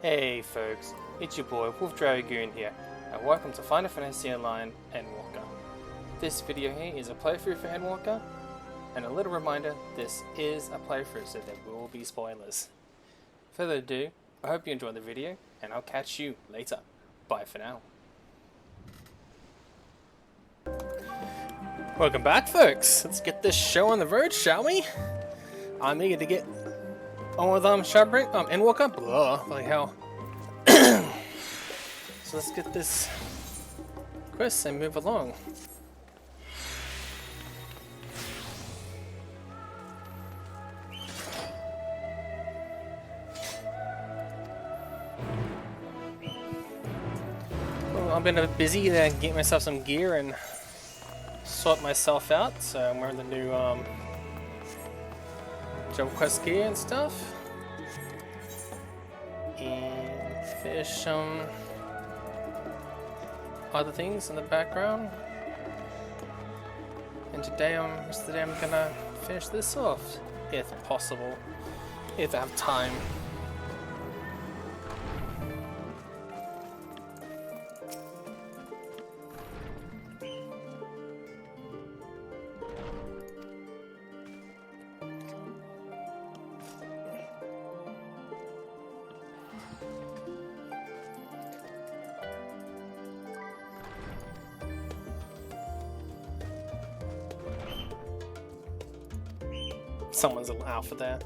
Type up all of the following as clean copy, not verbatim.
Hey folks, it's your boy WOLFDRAGOON here, and welcome to Final Fantasy Online Endwalker. This video here is a playthrough for Endwalker, and a little reminder, this is a playthrough so there will be spoilers. Further ado, I hope you enjoyed the video, and I'll catch you later. Bye for now. Welcome back folks, let's get this show on the road, shall we? I'm eager to get on with Endwalker, blah, like hell. So let's get this quest and move along. Well, I've been a bit busy to get myself some gear and sort myself out, so I'm wearing the new job quest gear and stuff. And finish some other things in the background. And today I'm gonna finish this off, if possible, if I have time. Someone's a little alpha there.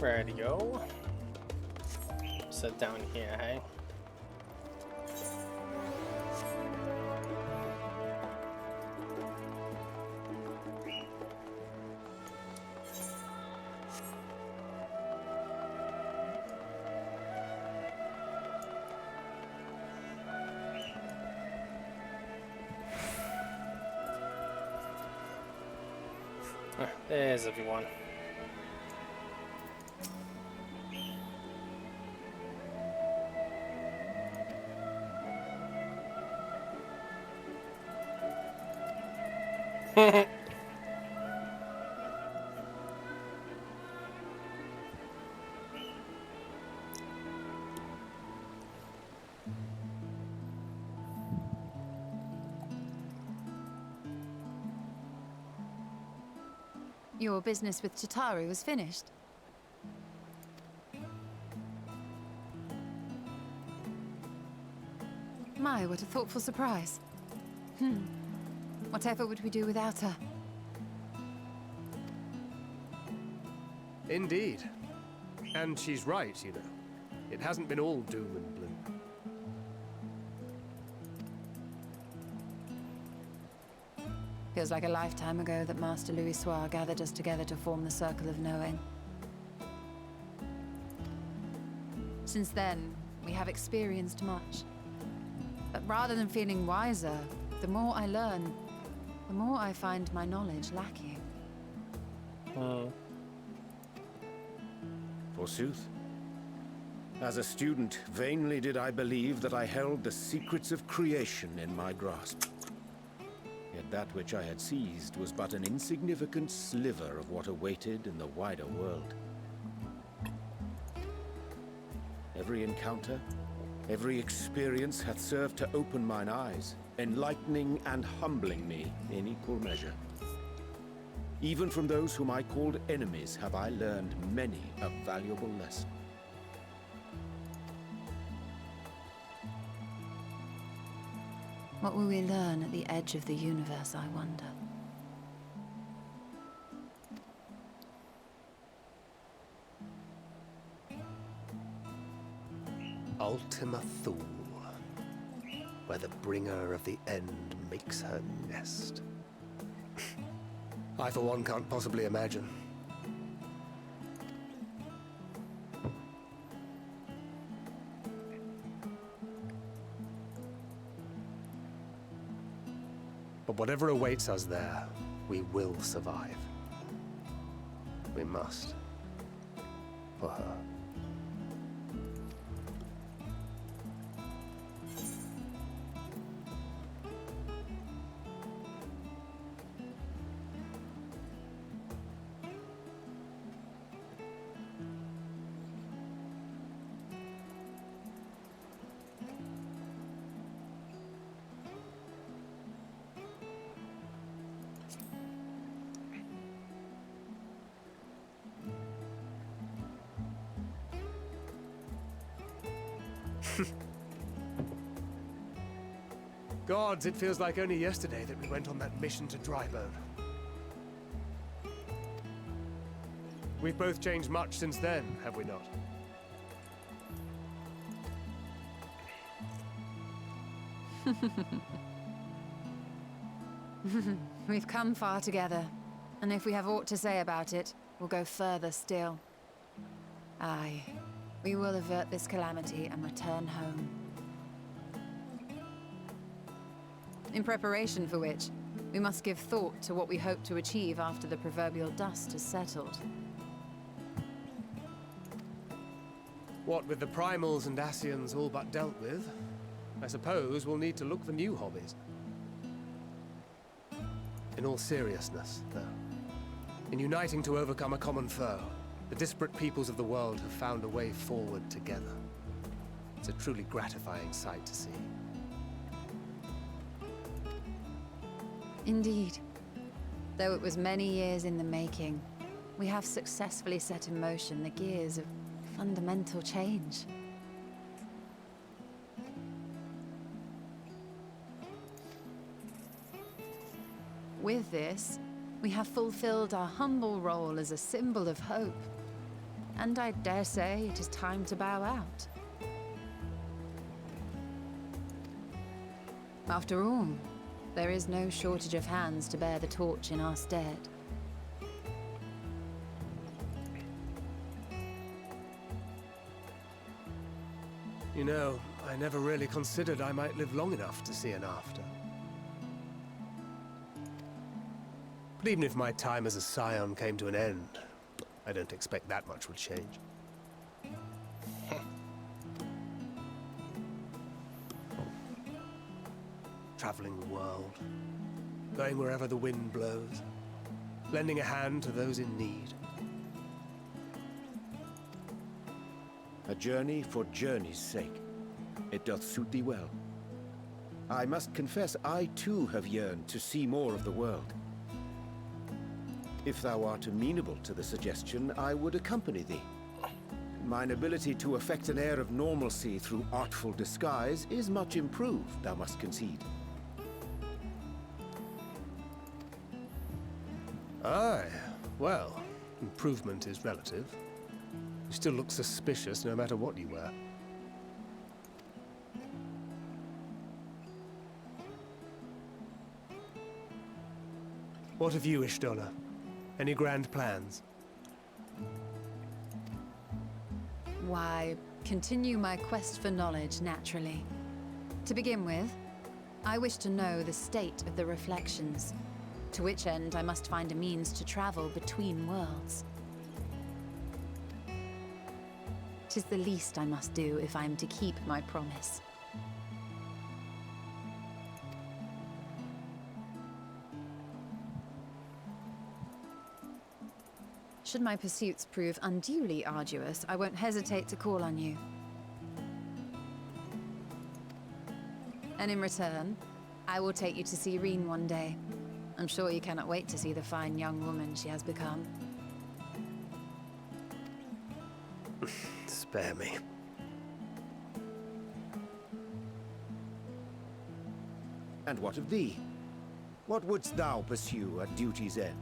Ready to go. Sit down here, hey? There's everyone. Your business with Chitauri was finished. My, what a thoughtful surprise. Whatever would we do without her? Indeed. And she's right, you know. It hasn't been all doom and gloom. Feels like a lifetime ago that Master Louis Soir gathered us together to form the Circle of Knowing. Since then, we have experienced much. But rather than feeling wiser, the more I learn, the more I find my knowledge lacking. Forsooth. As a student, vainly did I believe that I held the secrets of creation in my grasp. Yet that which I had seized was but an insignificant sliver of what awaited in the wider world. Every encounter, every experience hath served to open mine eyes, enlightening and humbling me in equal measure. Even from those whom I called enemies have I learned many a valuable lesson. What will we learn at the edge of the universe, I wonder? Ultima Thule, where the bringer of the end makes her nest. I, for one, can't possibly imagine. But whatever awaits us there, we will survive. We must. For her. Gods, it feels like only yesterday that we went on that mission to Drybone. We've both changed much since then, have we not? We've come far together, and if we have aught to say about it, we'll go further still. Aye, we will avert this calamity and return home. In preparation for which, we must give thought to what we hope to achieve after the proverbial dust has settled. What with the primals and Ascians all but dealt with, I suppose we'll need to look for new hobbies. In all seriousness, though, in uniting to overcome a common foe, the disparate peoples of the world have found a way forward together. It's a truly gratifying sight to see. Indeed. Though it was many years in the making, we have successfully set in motion the gears of fundamental change. With this, we have fulfilled our humble role as a symbol of hope. And I dare say it is time to bow out. After all, there is no shortage of hands to bear the torch in our stead. You know, I never really considered I might live long enough to see an after. But even if my time as a scion came to an end, I don't expect that much would change. Traveling the world, going wherever the wind blows, lending a hand to those in need. A journey for journey's sake. It doth suit thee well. I must confess I too have yearned to see more of the world. If thou art amenable to the suggestion, I would accompany thee. Mine ability to affect an air of normalcy through artful disguise is much improved, thou must concede. Aye, well, improvement is relative. You still look suspicious no matter what you wear. What of you, Ishtola? Any grand plans? Why, continue my quest for knowledge, naturally. To begin with, I wish to know the state of the reflections, to which end I must find a means to travel between worlds. 'Tis the least I must do if I am to keep my promise. Should my pursuits prove unduly arduous, I won't hesitate to call on you. And in return, I will take you to see Reen one day. I'm sure you cannot wait to see the fine young woman she has become. Spare me. And what of thee? What wouldst thou pursue at duty's end?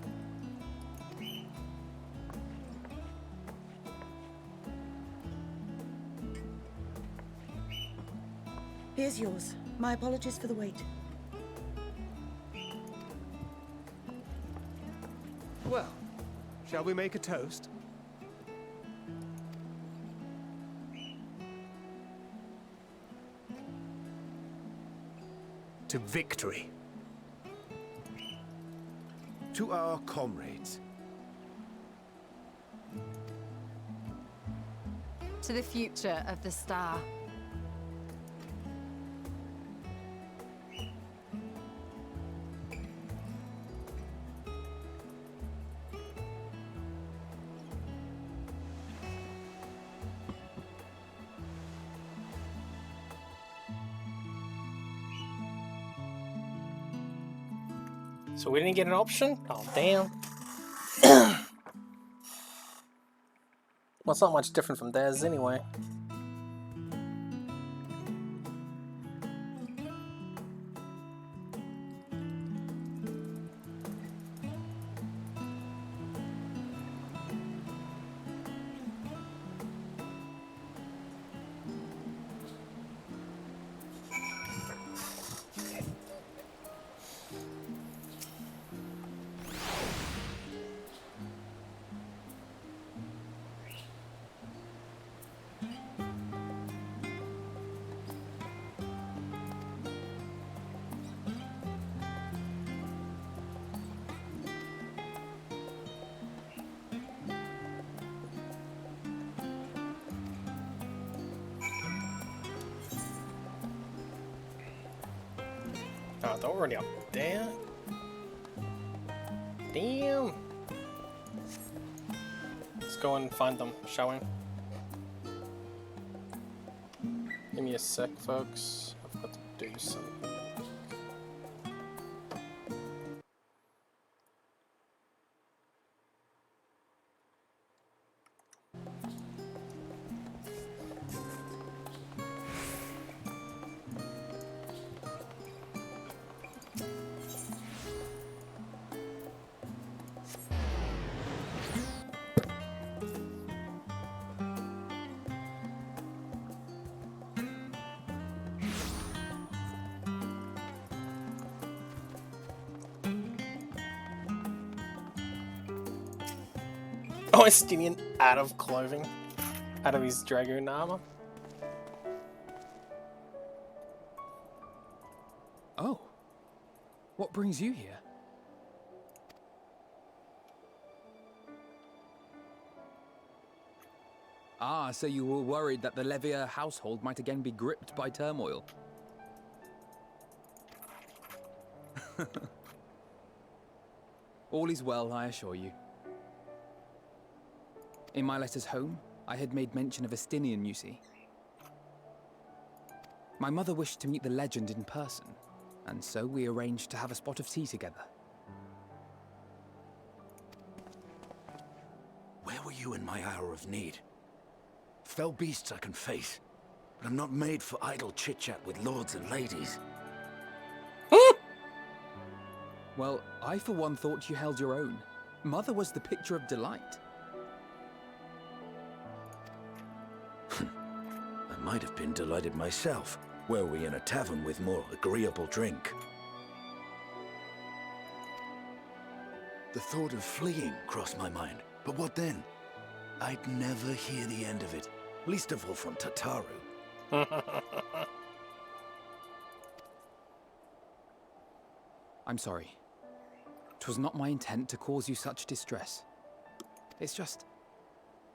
Here's yours. My apologies for the wait. Well, shall we make a toast? To victory. to our comrades. To the future of the star. So we didn't get an option? Oh, damn. Well, it's not much different from theirs anyway. Oh, they're already up there? Damn! Let's go and find them, shall we? Give me a sec, folks. I've got to do something. Oh, Estinian out of clothing. Out of his dragoon armor. Oh. What brings you here? Ah, so you were worried that the Levier household might again be gripped by turmoil. All is well, I assure you. In my letters home, I had made mention of Estinian, you see. My mother wished to meet the legend in person, and so we arranged to have a spot of tea together. Where were you in my hour of need? Fell beasts I can face, but I'm not made for idle chit-chat with lords and ladies. Well, I for one thought you held your own. Mother was the picture of delight. I might have been delighted myself, were we in a tavern with more agreeable drink. The thought of fleeing crossed my mind, but what then? I'd never hear the end of it, least of all from Tataru. I'm sorry. 'Twas not my intent to cause you such distress. It's just...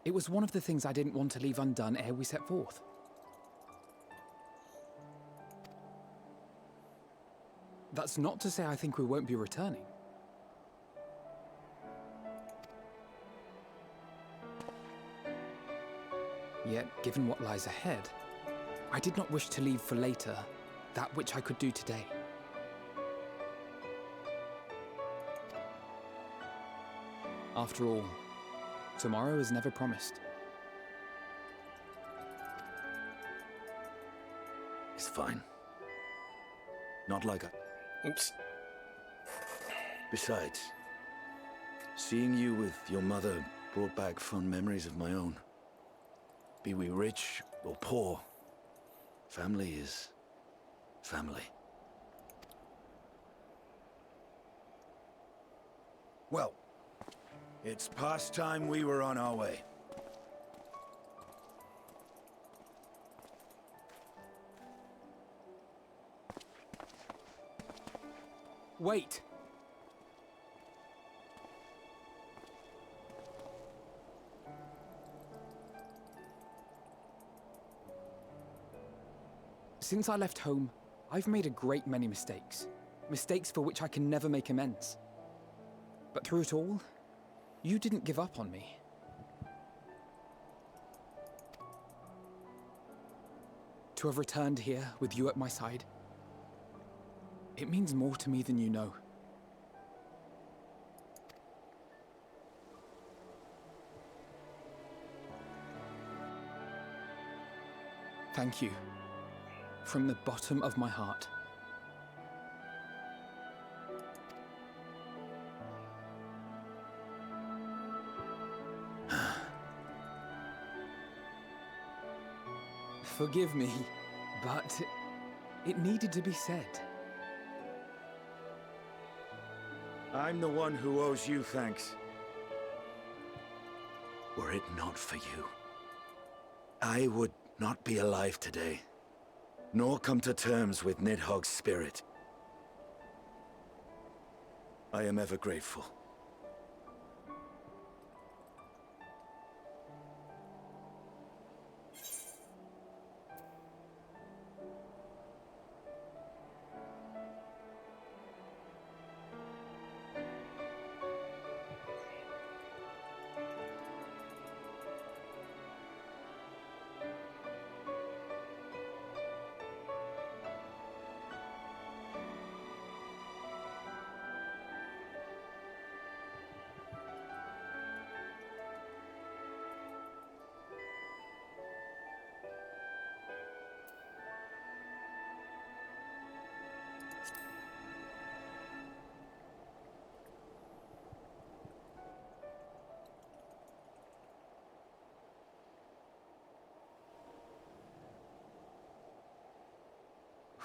it was one of the things I didn't want to leave undone ere we set forth. That's not to say I think we won't be returning. Yet, given what lies ahead, I did not wish to leave for later that which I could do today. After all, tomorrow is never promised. It's fine. Not like a... Oops. Besides, seeing you with your mother brought back fond memories of my own. Be we rich or poor, family is family. Well, it's past time we were on our way. Wait! Since I left home, I've made a great many mistakes. Mistakes for which I can never make amends. But through it all, you didn't give up on me. To have returned here with you at my side, it means more to me than you know. Thank you, from the bottom of my heart. Forgive me, but it needed to be said. I'm the one who owes you thanks. Were it not for you, I would not be alive today, nor come to terms with Nidhogg's spirit. I am ever grateful.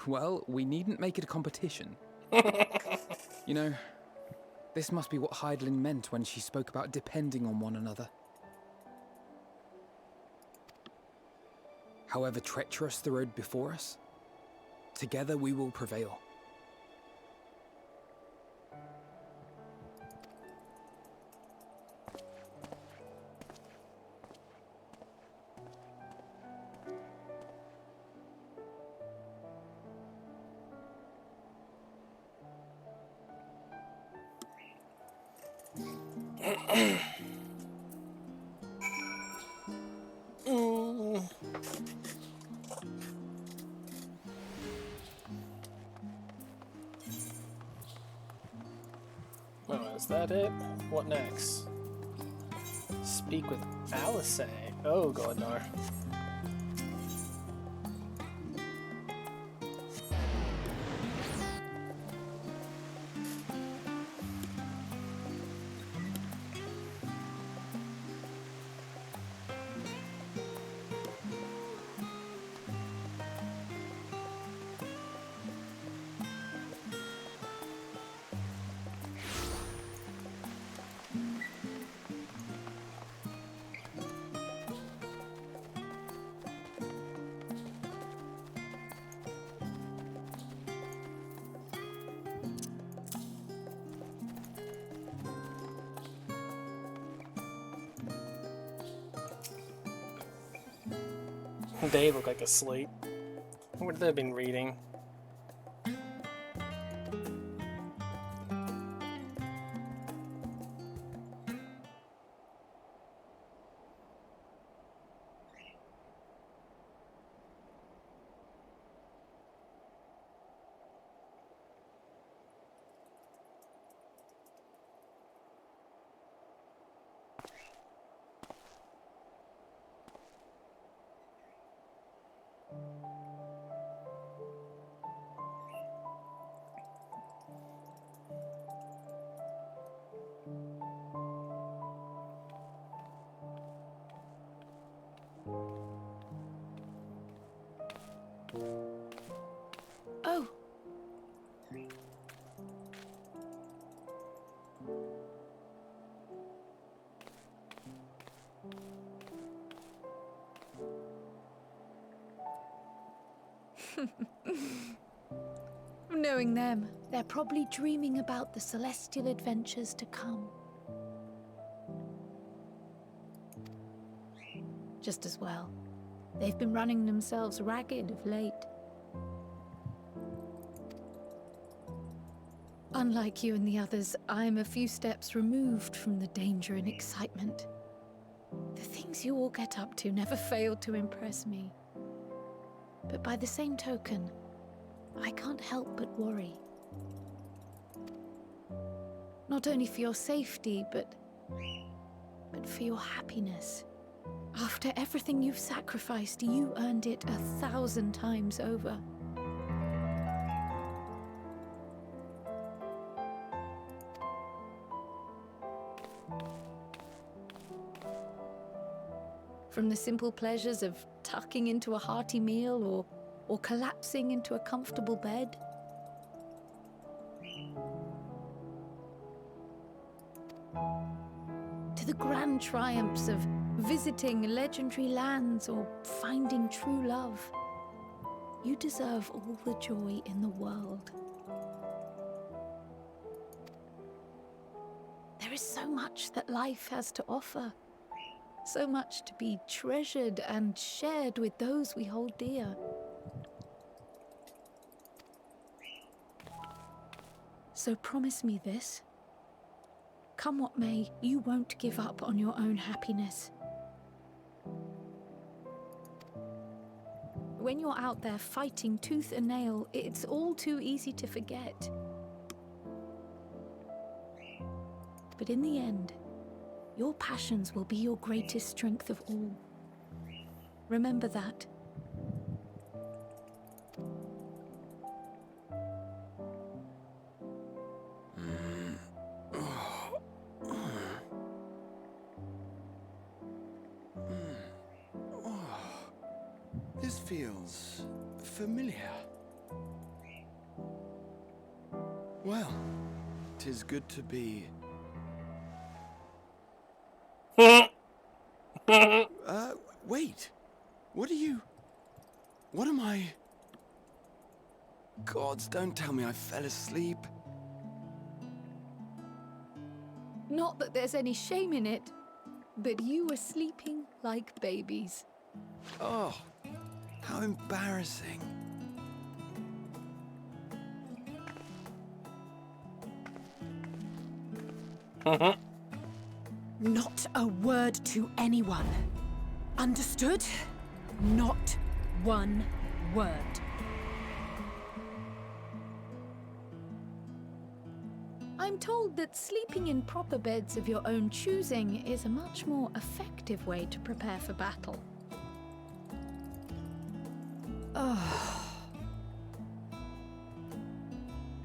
Well, we needn't make it a competition. You know, this must be what Hydaelyn meant when she spoke about depending on one another. However treacherous the road before us, together we will prevail. Well, is that it? What next? Speak with Alice. Oh god, no. They look like asleep. What have they been reading? Oh. Knowing them, they're probably dreaming about the celestial adventures to come. Just as well. They've been running themselves ragged of late. Unlike you and the others, I'm a few steps removed from the danger and excitement. The things you all get up to never fail to impress me. But by the same token, I can't help but worry. Not only for your safety, but for your happiness. After everything you've sacrificed, you earned it 1,000 times over. From the simple pleasures of tucking into a hearty meal or collapsing into a comfortable bed, to the grand triumphs of visiting legendary lands or finding true love. You deserve all the joy in the world. There is so much that life has to offer. So much to be treasured and shared with those we hold dear. So promise me this. Come what may, you won't give up on your own happiness. When you're out there fighting tooth and nail, it's all too easy to forget. But in the end, your passions will be your greatest strength of all. Remember that. This feels familiar. Well, 'tis good to be... wait. What am I... Gods, don't tell me I fell asleep. Not that there's any shame in it, but you were sleeping like babies. Oh, how embarrassing. Not a word to anyone. Understood? Not one word. I'm told that sleeping in proper beds of your own choosing is a much more effective way to prepare for battle.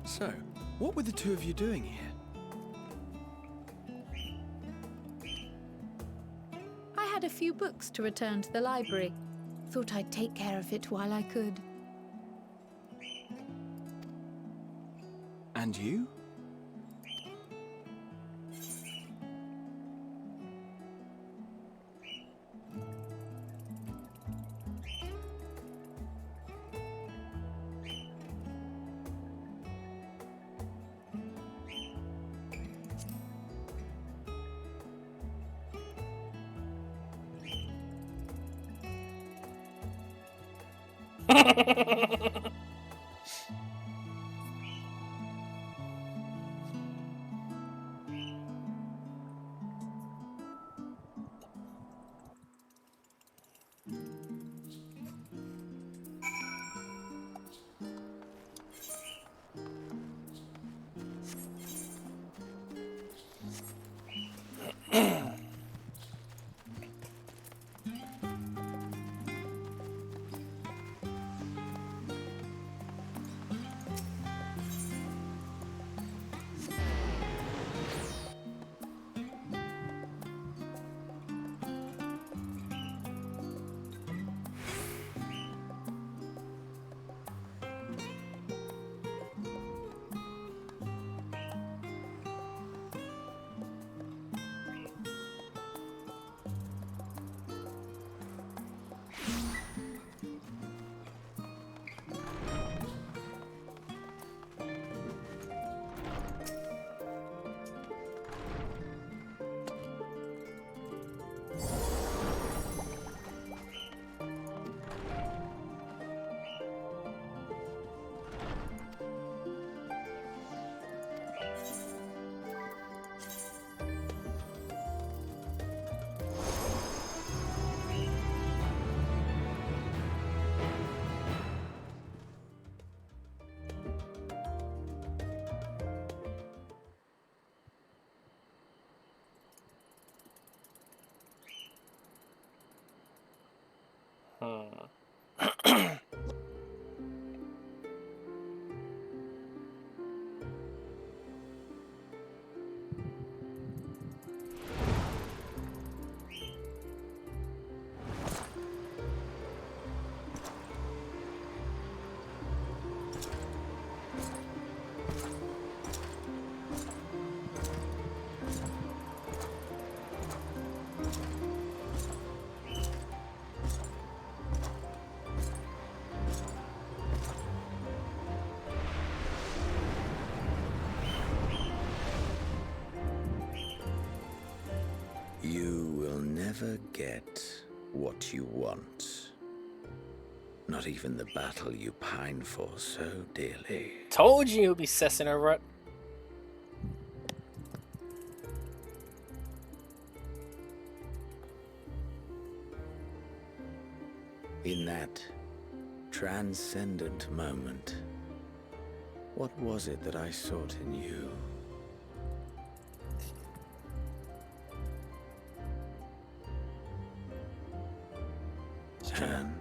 So, what were the two of you doing here? I had a few books to return to the library. Thought I'd take care of it while I could. And you? You will never get what you want. Not even the battle you pine for so dearly. Told you you'll be cessing a rut. In that transcendent moment, what was it that I sought in you? And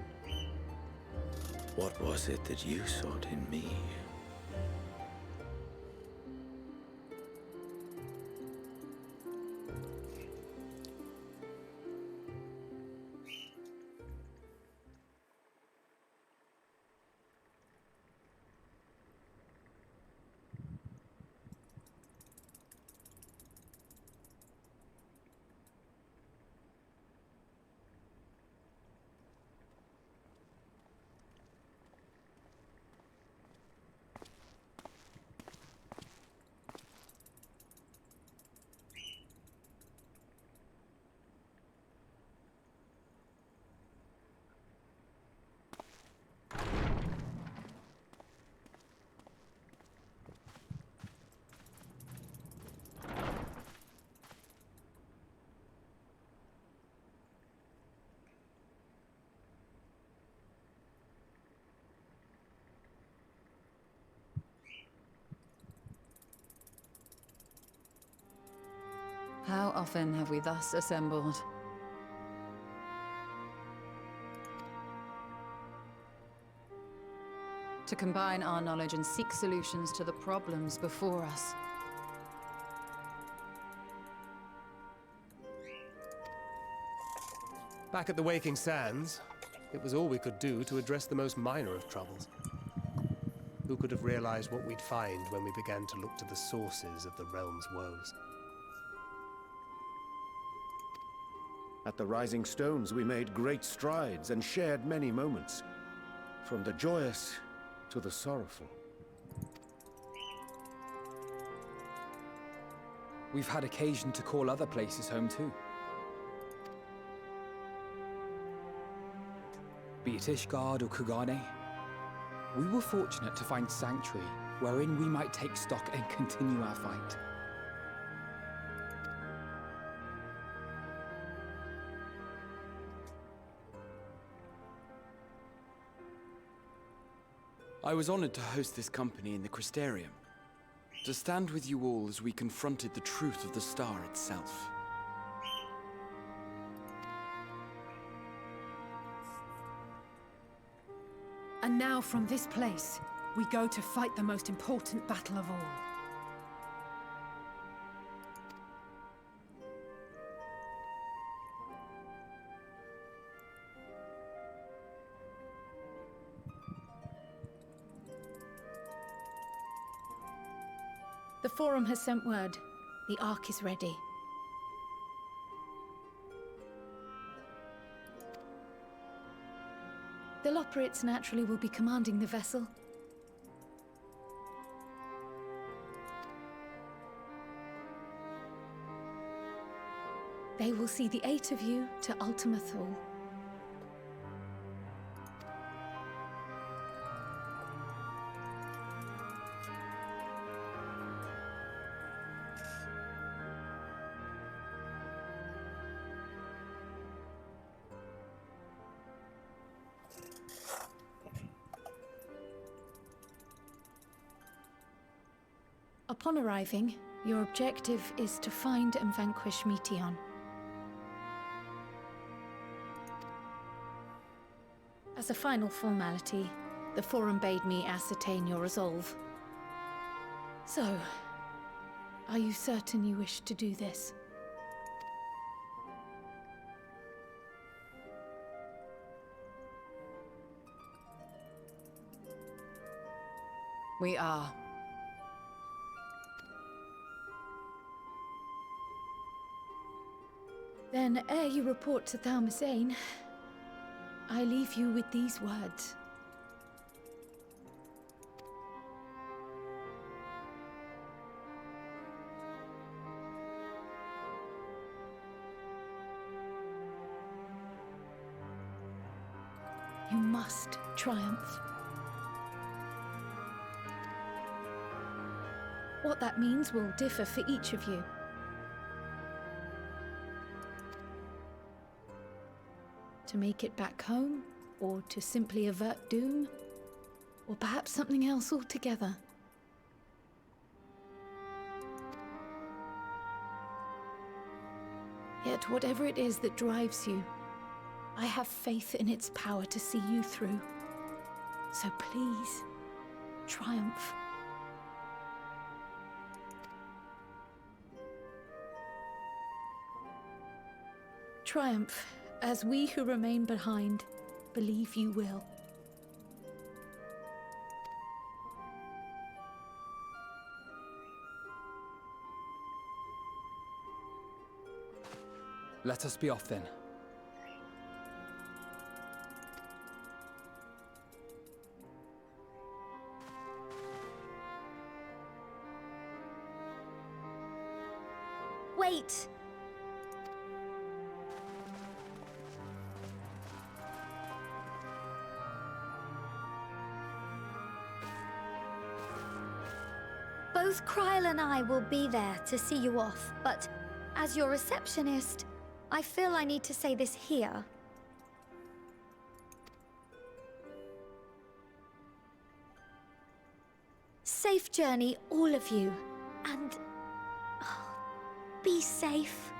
what was it that you sought in me? How often have we thus assembled? To combine our knowledge and seek solutions to the problems before us. Back at the Waking Sands, it was all we could do to address the most minor of troubles. Who could have realized what we'd find when we began to look to the sources of the realm's woes? At the Rising Stones, we made great strides and shared many moments, from the joyous to the sorrowful. We've had occasion to call other places home too. Be it Ishgard or Kugane, we were fortunate to find sanctuary wherein we might take stock and continue our fight. I was honored to host this company in the Crystarium, to stand with you all as we confronted the truth of the star itself. And now from this place, we go to fight the most important battle of all. The Forum has sent word. The Ark is ready. The Loporrits naturally will be commanding the vessel. They will see the 8 of you to Ultima Thule. Upon arriving, your objective is to find and vanquish Meteon. As a final formality, the Forum bade me ascertain your resolve. So, are you certain you wish to do this? We are. Then, ere you report to Thalmasane, I leave you with these words. must triumph. What that means will differ for each of you. To make it back home, or to simply avert doom, or perhaps something else altogether. Yet whatever it is that drives you, I have faith in its power to see you through. So please, triumph. Triumph, as we who remain behind believe you will. Let us be off then. Wait! Both Kryl and I will be there to see you off, but as your receptionist, I feel I need to say this here. Safe journey, all of you, and be safe.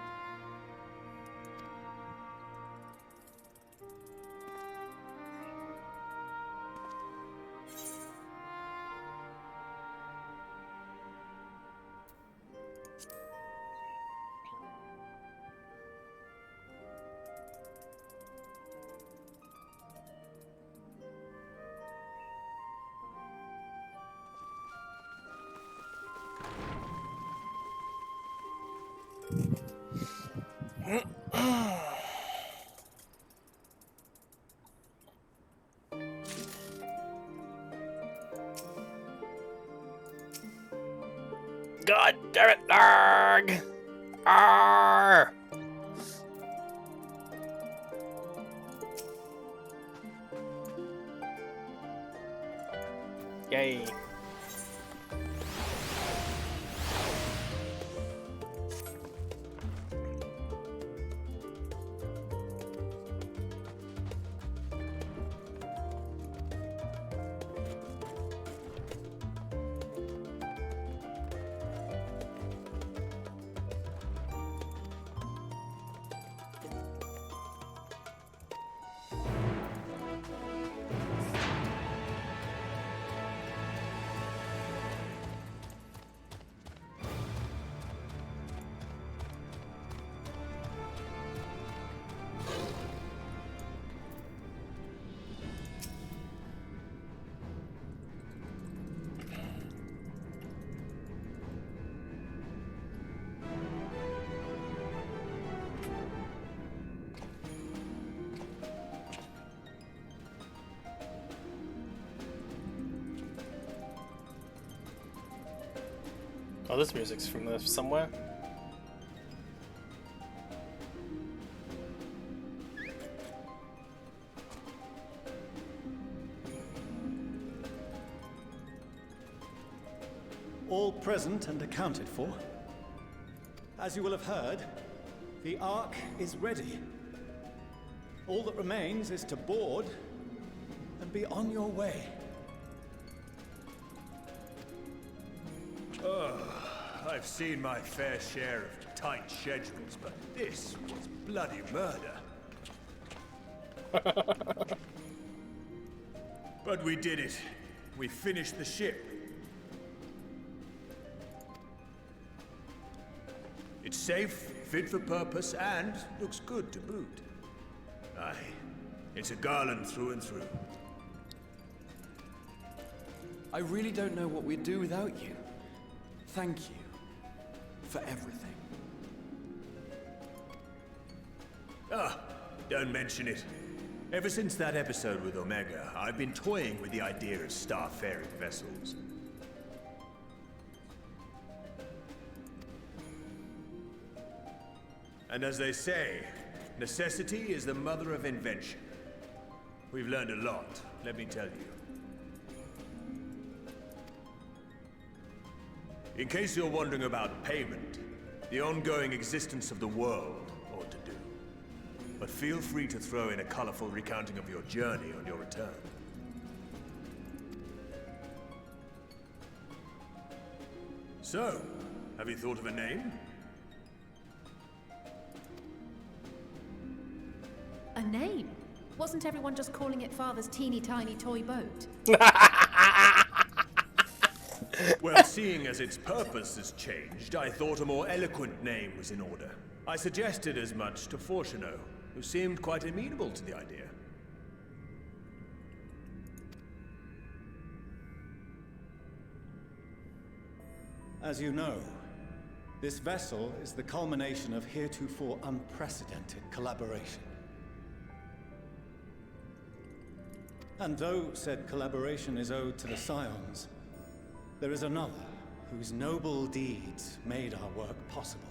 God damn it, Narg! Arr! Yay. Oh, this music's from somewhere. All present and accounted for. As you will have heard, the Ark is ready. All that remains is to board and be on your way. I've seen my fair share of tight schedules, but this was bloody murder. But we did it. We finished the ship. It's safe, fit for purpose, and looks good to boot. Aye, it's a Garland through and through. I really don't know what we'd do without you. Thank you for everything. Ah, don't mention it. Ever since that episode with Omega, I've been toying with the idea of starfaring vessels. And as they say, necessity is the mother of invention. We've learned a lot, let me tell you. In case you're wondering about payment, the ongoing existence of the world ought to do. But feel free to throw in a colorful recounting of your journey on your return. So, have you thought of a name? A name? Wasn't everyone just calling it Father's teeny tiny toy boat? Well, seeing as its purpose has changed, I thought a more eloquent name was in order. I suggested as much to Fortuno, who seemed quite amenable to the idea. As you know, this vessel is the culmination of heretofore unprecedented collaboration. And though said collaboration is owed to the Scions, there is another whose noble deeds made our work possible.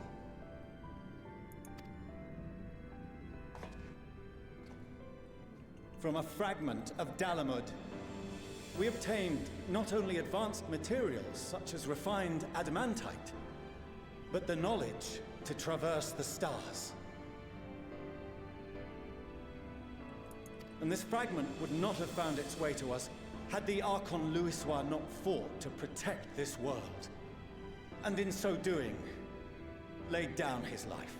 From a fragment of Dalamud, we obtained not only advanced materials such as refined adamantite, but the knowledge to traverse the stars. And this fragment would not have found its way to us had the Archon Louisois not fought to protect this world, and in so doing, laid down his life.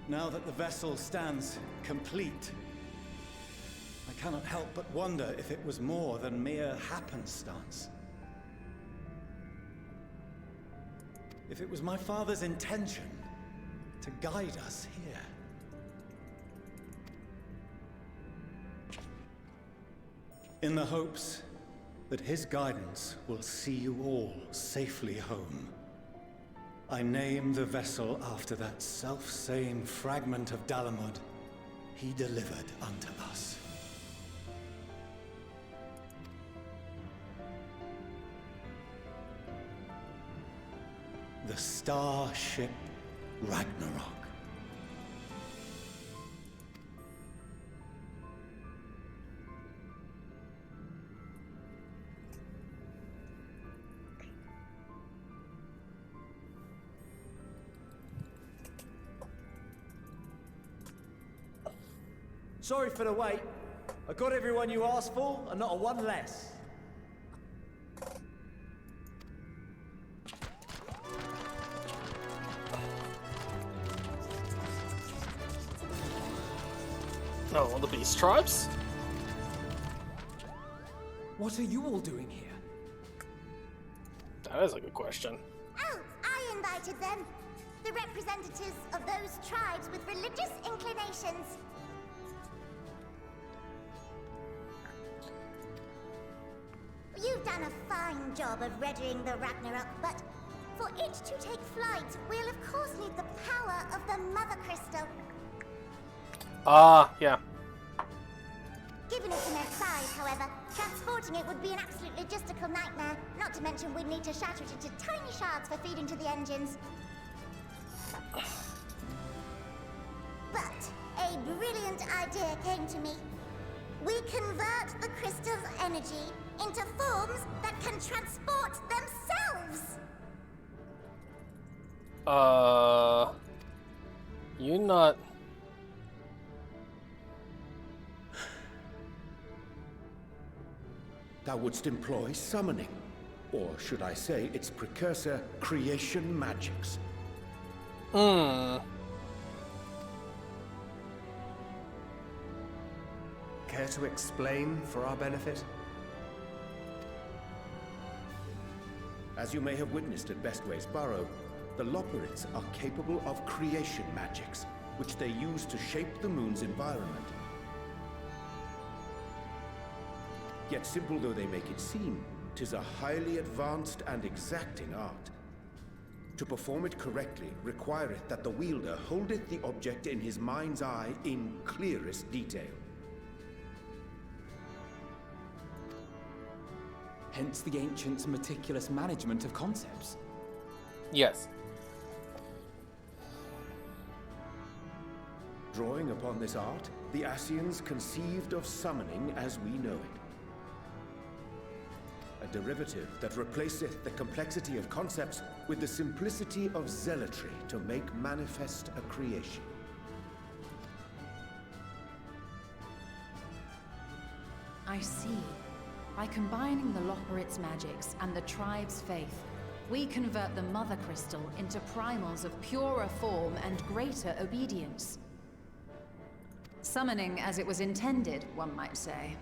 Now that the vessel stands complete, I cannot help but wonder if it was more than mere happenstance. If it was my father's intention to guide us here. In the hopes that his guidance will see you all safely home, I name the vessel after that self-same fragment of Dalamud he delivered unto us. The Starship Ragnarok. Sorry for the wait. I got everyone you asked for, and not a one less. Oh, the Beast Tribes? What are you all doing here? That is a good question. Oh, I invited them. The representatives of those tribes with religious inclinations. You've done a fine job of readying the Ragnarok, but for it to take flight, we'll of course need the power of the Mother Crystal. Yeah. Given its immense size, however, transporting it would be an absolute logistical nightmare. Not to mention we'd need to shatter it into tiny shards for feeding to the engines. But a brilliant idea came to me. We convert the crystal's energy into forms that can transport themselves! You're not... Thou wouldst employ summoning, or should I say its precursor, creation magics. Care to explain for our benefit? As you may have witnessed at Bestway's Burrow, the Loporrits are capable of creation magics, which they use to shape the moon's environment. Yet simple though they make it seem, 'tis a highly advanced and exacting art. To perform it correctly requireth that the wielder holdeth the object in his mind's eye in clearest detail. Hence the ancients' meticulous management of concepts. Yes. drawing upon this art, the Ascians conceived of summoning as we know it. A derivative that replaceth the complexity of concepts with the simplicity of zealotry to make manifest a creation. I see. By combining the Loporrit's magics and the tribe's faith, we convert the Mother Crystal into primals of purer form and greater obedience. Summoning as it was intended, one might say.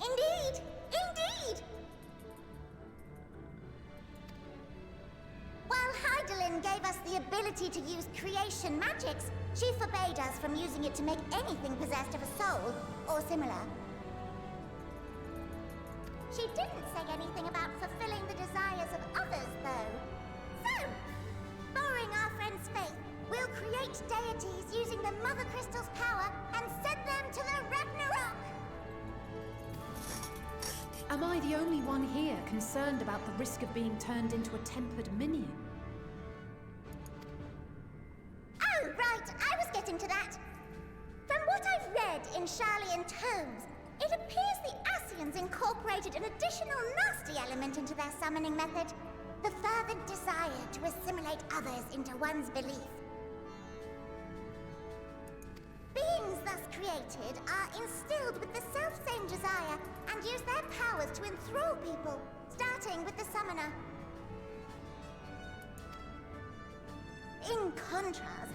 Indeed! Indeed! While Heidelin gave us the ability to use creation magics, she forbade us from using it to make anything possessed of a soul, or similar. She didn't say anything about fulfilling the desires of others, though. So, borrowing our friend's faith, we'll create deities using the Mother Crystal's power and send them to the Ragnarok! Am I the only one here concerned about the risk of being turned into a tempered minion? Oh, right, I was getting to that. From what I've read in Sharlayan tomes, it appears the Ascians incorporated an additional nasty element into their summoning method. The fervent desire to assimilate others into one's belief. Beings thus created are instilled with the self-same desire and use their powers to enthrall people, starting with the summoner. In contrast,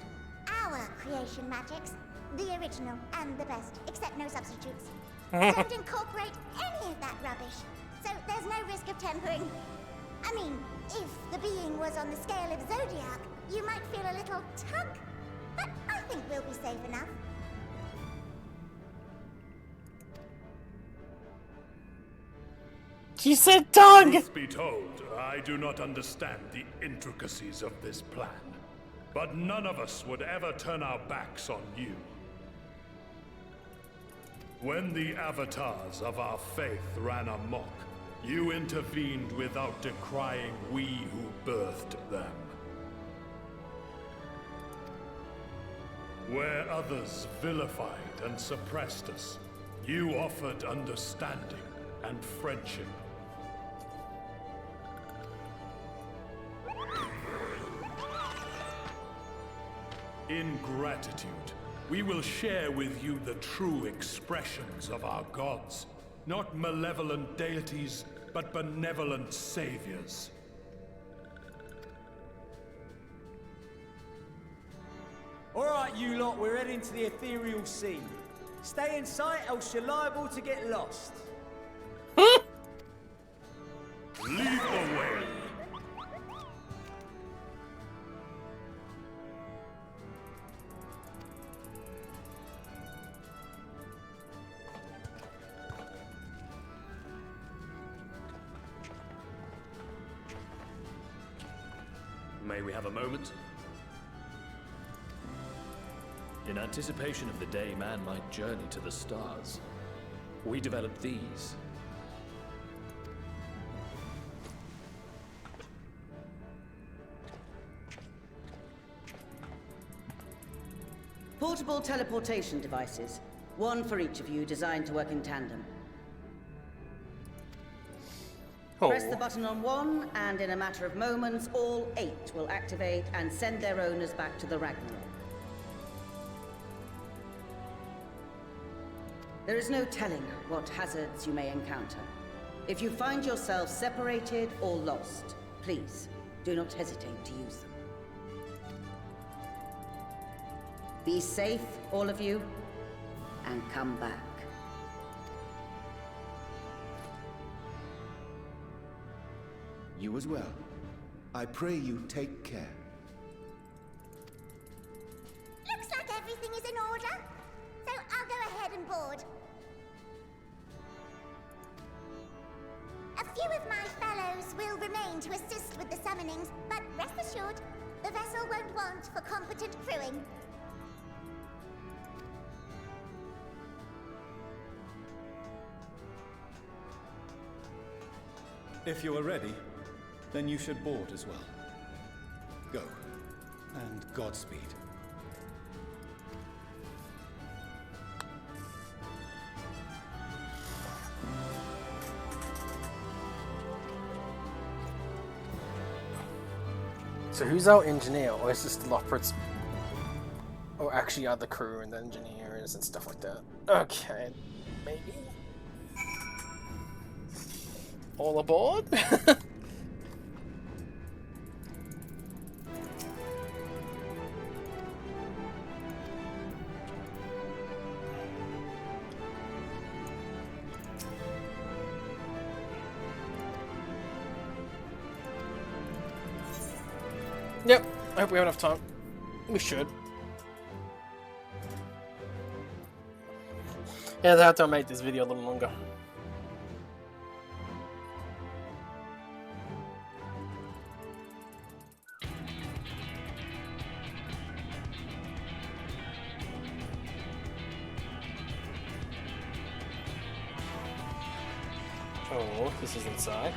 our creation magics, the original and the best, except no substitutes, don't incorporate any of that rubbish, so there's no risk of tempering. I mean, if the being was on the scale of Zodiac, you might feel a little tug, but I think we'll be safe enough. She said dog! Truth be told, I do not understand the intricacies of this plan. But none of us would ever turn our backs on you. When the avatars of our faith ran amok, you intervened without decrying we who birthed them. Where others vilified and suppressed us, you offered understanding and friendship. In gratitude, we will share with you the true expressions of our gods. Not malevolent deities, but benevolent saviors. Alright, you lot, we're heading to the ethereal sea. Stay in sight, else you're liable to get lost. Lead the way. May we have a moment? In anticipation of the day man might journey to the stars, we developed these. Portable teleportation devices. One for each of you, designed to work in tandem. Press the button on one, and in a matter of moments, all 8 will activate and send their owners back to the Ragnarok. There is no telling what hazards you may encounter. If you find yourself separated or lost, please do not hesitate to use them. Be safe, all of you, and come back. You as well. I pray you take care. Looks like everything is in order, so I'll go ahead and board. A few of my fellows will remain to assist with the summonings, but rest assured, the vessel won't want for competent crewing. If you are ready, then you should board as well. Go. and Godspeed. So who's our engineer, or is this the Lothbrok's? Or actually are the crew and the engineers and stuff like that? Okay, maybe. All aboard? Yep, I hope we have enough time. We should. Yeah, they have to make this video a little longer. Oh, this is inside.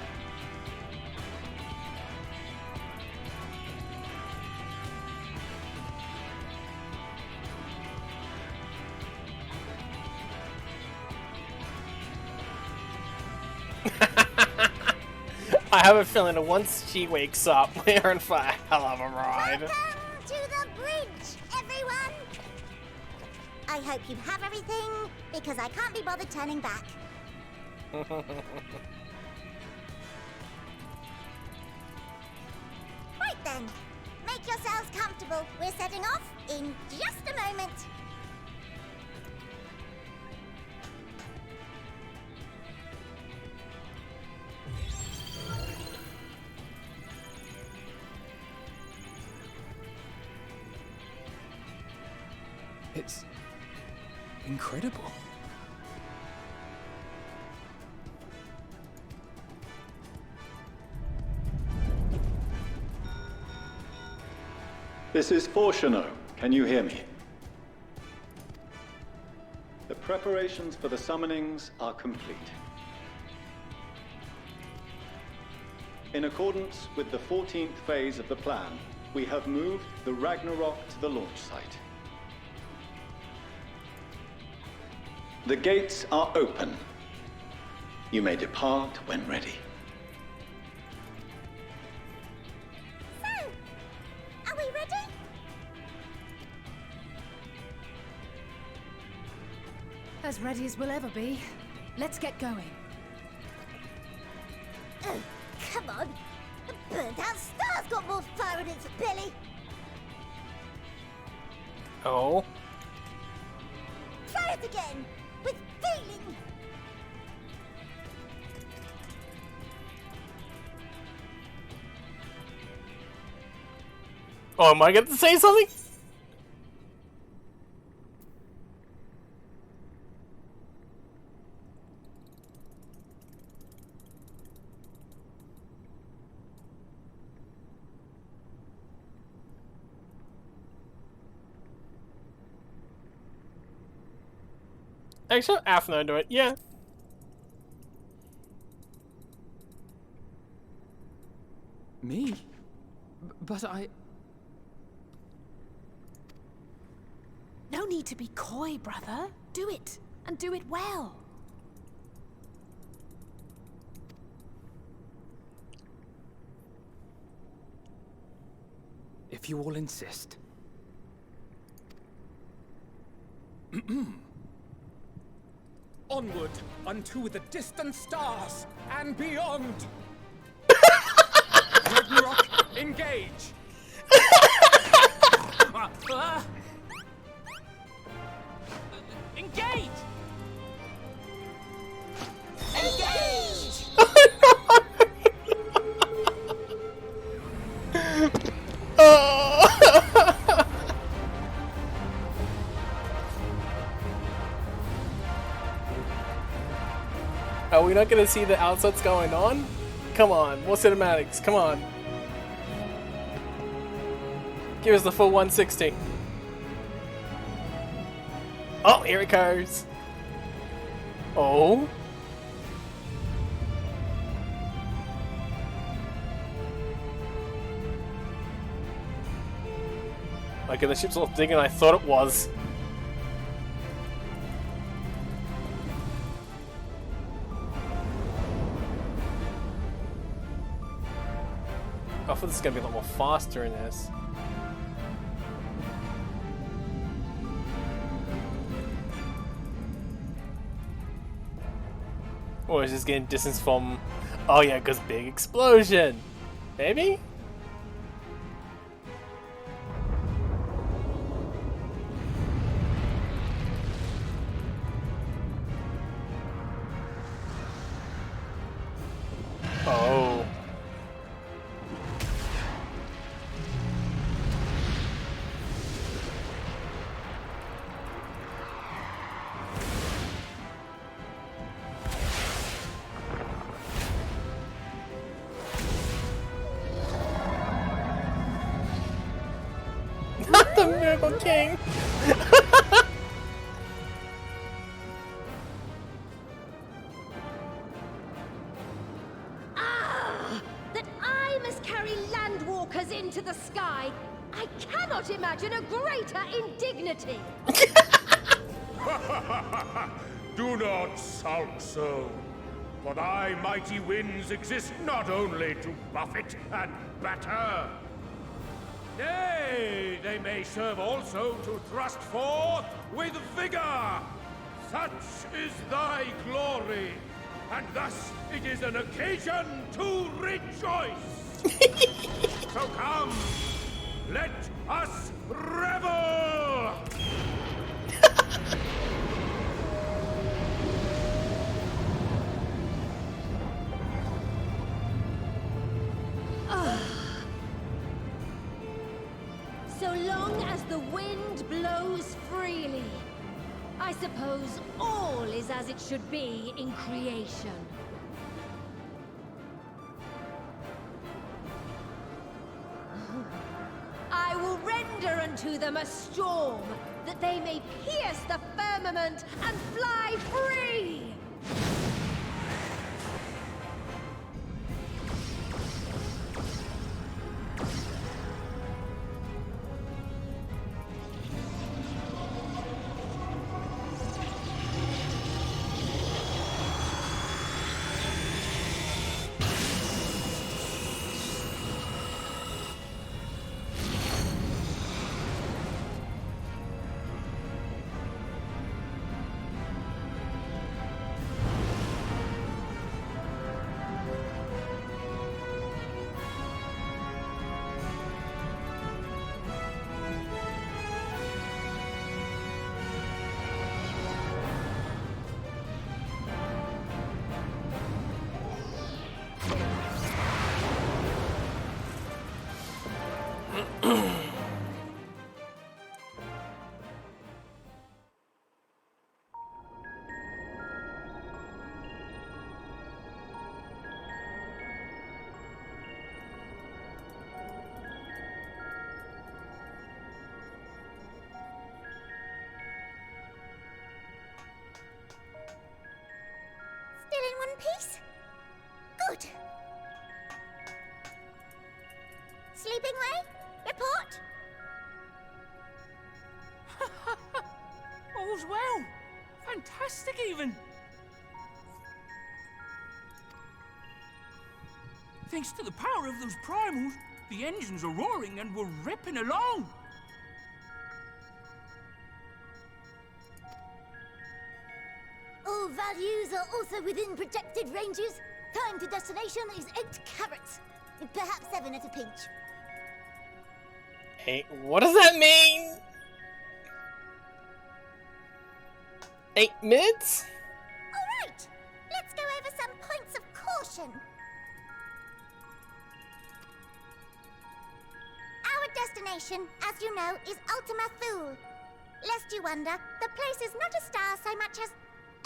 I have a feeling that once she wakes up, we're in for a hell of a ride. Welcome to the bridge, everyone! I hope you have everything, because I can't be bothered turning back. Right then, make yourselves comfortable. We're setting off in just a moment. It's incredible. This is Fortuno. Can you hear me? The preparations for the summonings are complete. In accordance with the 14th phase of the plan, we have moved the Ragnarok to the launch site. The gates are open. You may depart when ready. So, are we ready? As ready as we'll ever be. Let's get going. Oh, come on. The burnt-out star's got more fire in its belly. Oh. Try it again, with feeling. Oh, am I going to say something? Actually, Afno do it, yeah. Me? But I... No need to be coy, brother. Do it, and do it well. If you all insist. Onward unto the distant stars and beyond. Ragnarok, engage. Engage! Engage! Are we not going to see the outsets going on? Come on, more cinematics, come on. Give us the full 160. Oh, here it goes. Oh. Okay, the ship's a lot bigger than I thought it was. I thought this is gonna be a lot more faster in this. Or is this getting distance from... Oh yeah, because big explosion! Maybe? Oh. Not the Miracle King! That I must carry landwalkers into the sky. I cannot imagine a greater indignity. Do not sulk so. For thy mighty winds exist not only to buffet and batter. Nay, they may serve also to thrust forth with vigor. Such is thy glory, and thus it is an occasion to rejoice. So come, let us revel! So long as the wind blows freely, I suppose all is as it should be in creation. I will render unto them a storm, that they may pierce the firmament and fly free! Still in one piece? Good. Sleeping way? Report? All's well. Fantastic, even. Thanks to the power of those primals, the engines are roaring and we're ripping along. All values are also within projected ranges. Time to destination is 8 carats. Perhaps 7 at a pinch. Hey, what does that mean? 8 minutes? Alright, let's go over some points of caution. Our destination, as you know, is Ultima Thule. Lest you wonder, the place is not a star so much as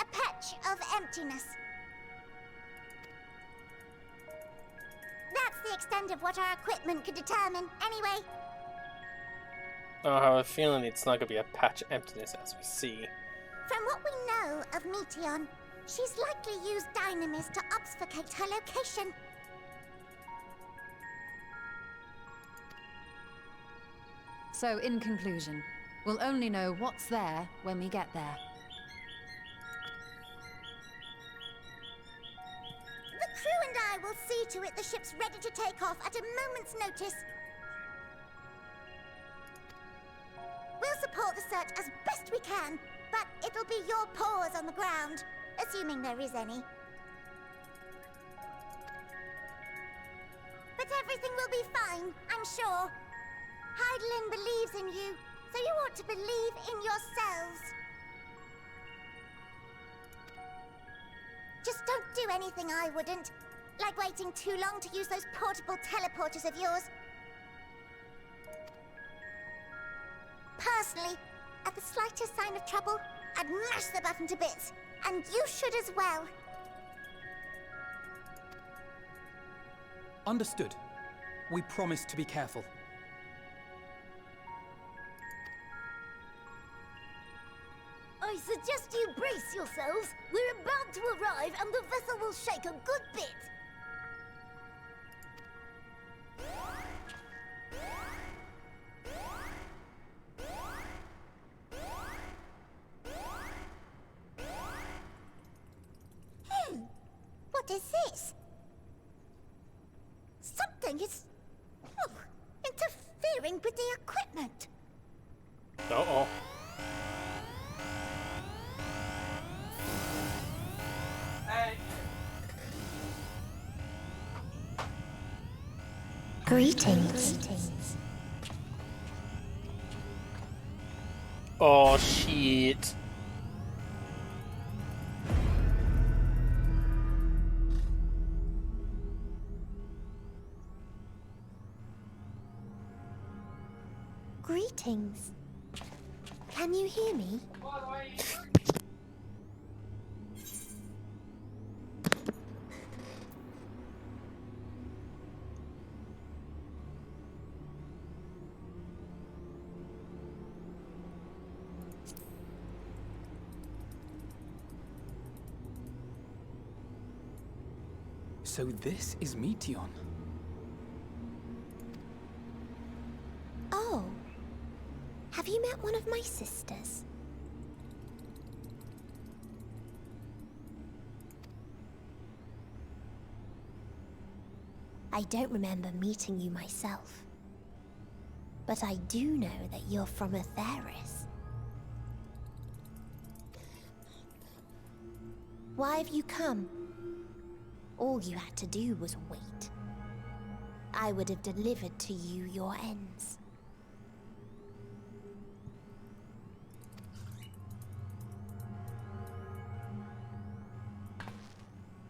a patch of emptiness. That's the extent of what our equipment could determine, anyway. I have a feeling it's not gonna be a patch of emptiness as we see. From what we know of Meteon, she's likely used dynamis to obfuscate her location. So, in conclusion, we'll only know what's there when we get there. The crew and I will see to it the ship's ready to take off at a moment's notice. We'll support the search as best we can, but it'll be your paws on the ground, assuming there is any. But everything will be fine, I'm sure. Hydaelyn believes in you, so you ought to believe in yourselves. Just don't do anything I wouldn't, like waiting too long to use those portable teleporters of yours. Personally, at the slightest sign of trouble, I'd mash the button to bits, and you should as well. Understood. We promise to be careful. I suggest you brace yourselves. We're about to arrive and the vessel will shake a good bit. What is this? Something is interfering with the equipment. Uh-oh. Greetings. Oh, shit. Greetings. Can you hear me? So this is Meteion. Oh. Have you met one of my sisters? I don't remember meeting you myself. But I do know that you're from Atheris. Why have you come? All you had to do was wait. I would have delivered to you your ends.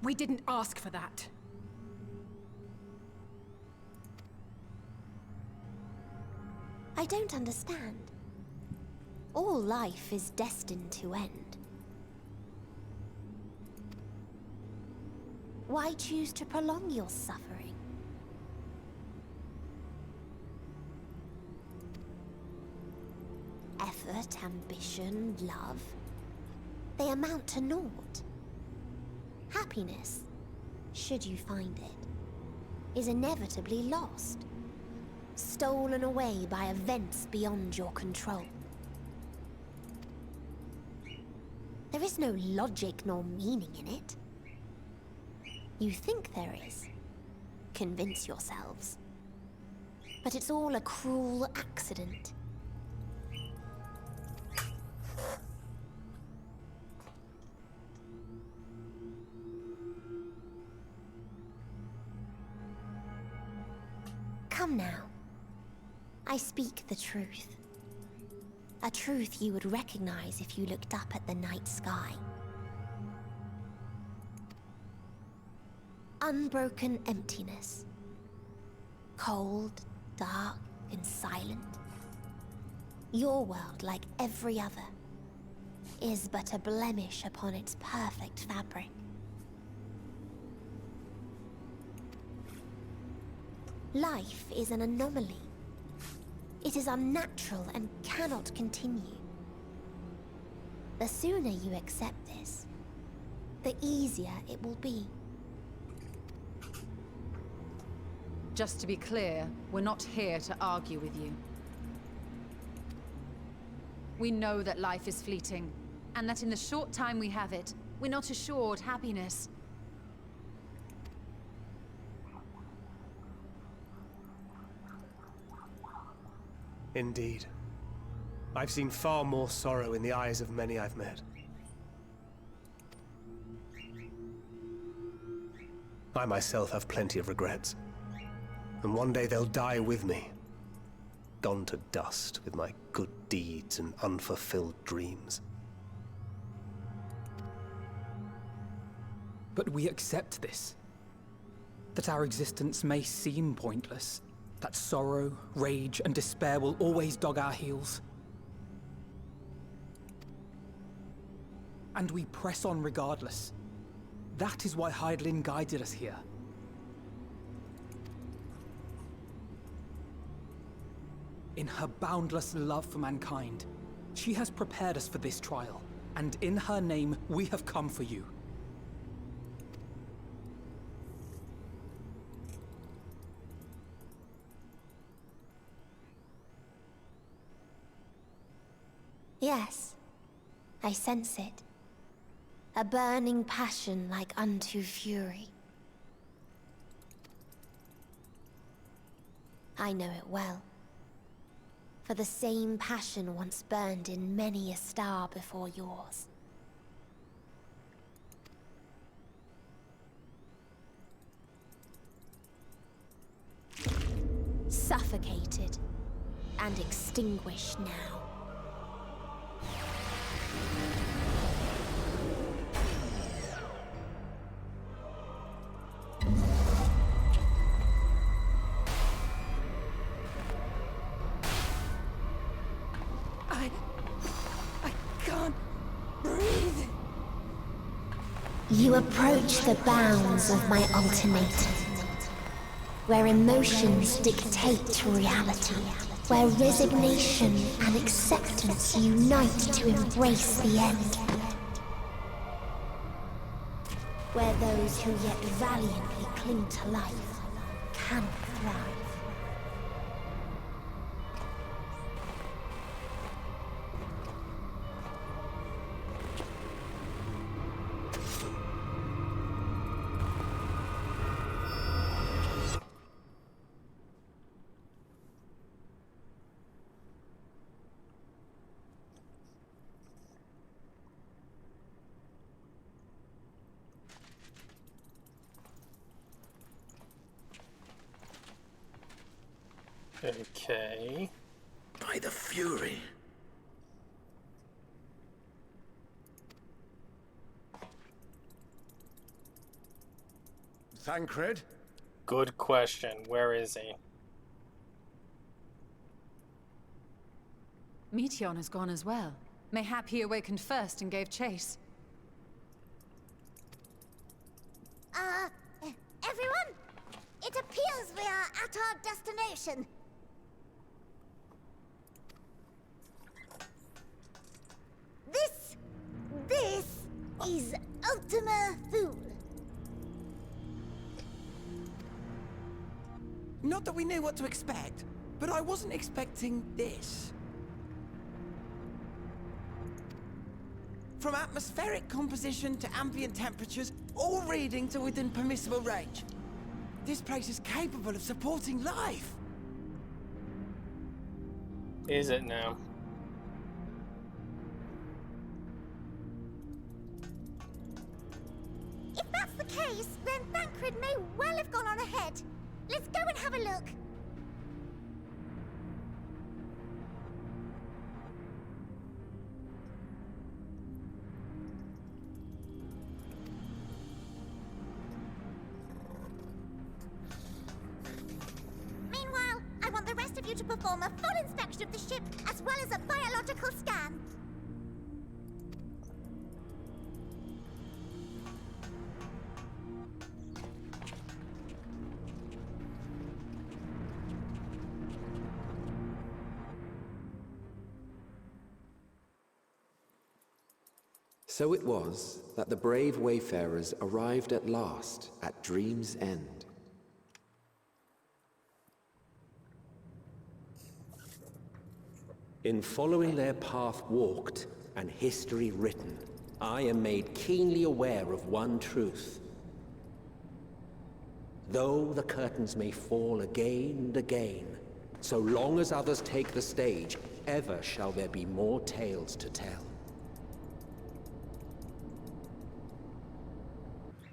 We didn't ask for that. I don't understand. All life is destined to end. Why choose to prolong your suffering? Effort, ambition, love, they amount to naught. Happiness, should you find it, is inevitably lost. Stolen away by events beyond your control. There is no logic nor meaning in it. You think there is. Convince yourselves. But it's all a cruel accident. Come now. I speak the truth. A truth you would recognize if you looked up at the night sky. Unbroken emptiness. Cold, dark, and silent. Your world, like every other, is but a blemish upon its perfect fabric. Life is an anomaly. It is unnatural and cannot continue. The sooner you accept this, the easier it will be. Just to be clear, we're not here to argue with you. We know that life is fleeting, and that in the short time we have it, we're not assured happiness. Indeed. I've seen far more sorrow in the eyes of many I've met. I myself have plenty of regrets. And one day they'll die with me. Gone to dust with my good deeds and unfulfilled dreams. But we accept this. That our existence may seem pointless. That sorrow, rage, and despair will always dog our heels. And we press on regardless. That is why Hydaelyn guided us here. In her boundless love for mankind, she has prepared us for this trial, and in her name, we have come for you. Yes, I sense it. A burning passion like unto fury. I know it well. For the same passion once burned in many a star before yours. Suffocated and extinguished now. You approach the bounds of my ultimatum, where emotions dictate reality, where resignation and acceptance unite to embrace the end, where those who yet valiantly cling to life can thrive. Okay. By the Fury. Thancred? Good question. Where is he? Meteion has gone as well. Mayhap he awakened first and gave chase. Everyone? It appears we are at our destination. This is Ultima Thule. Not that we knew what to expect, but I wasn't expecting this. From atmospheric composition to ambient temperatures, all reading to within permissible range. This place is capable of supporting life. Is it now? If that's the case, then Thancred may well have gone on ahead. Let's go and have a look. Meanwhile, I want the rest of you to perform a full inspection of the ship, as well as a biological scan. So it was that the brave wayfarers arrived at last at Dream's End. In following their path walked and history written, I am made keenly aware of one truth. Though the curtains may fall again and again, so long as others take the stage, ever shall there be more tales to tell.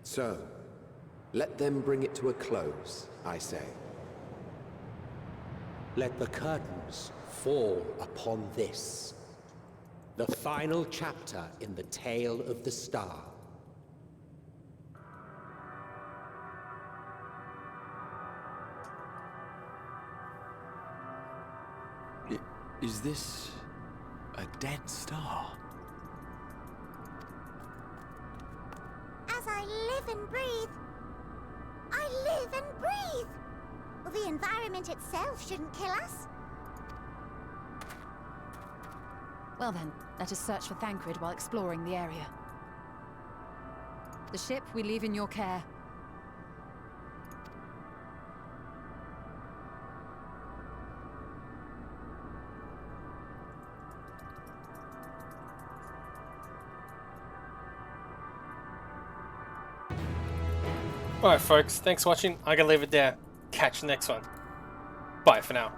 So, let them bring it to a close, I say. Let the curtains fall upon this, the final chapter in the tale of the star. Is this a dead star? As I live and breathe, I live and breathe. The environment itself shouldn't kill us. Well then, let us search for Thancred while exploring the area. The ship we leave in your care. Alright folks, thanks for watching. I'm gonna leave it there. Catch you next one. Bye for now.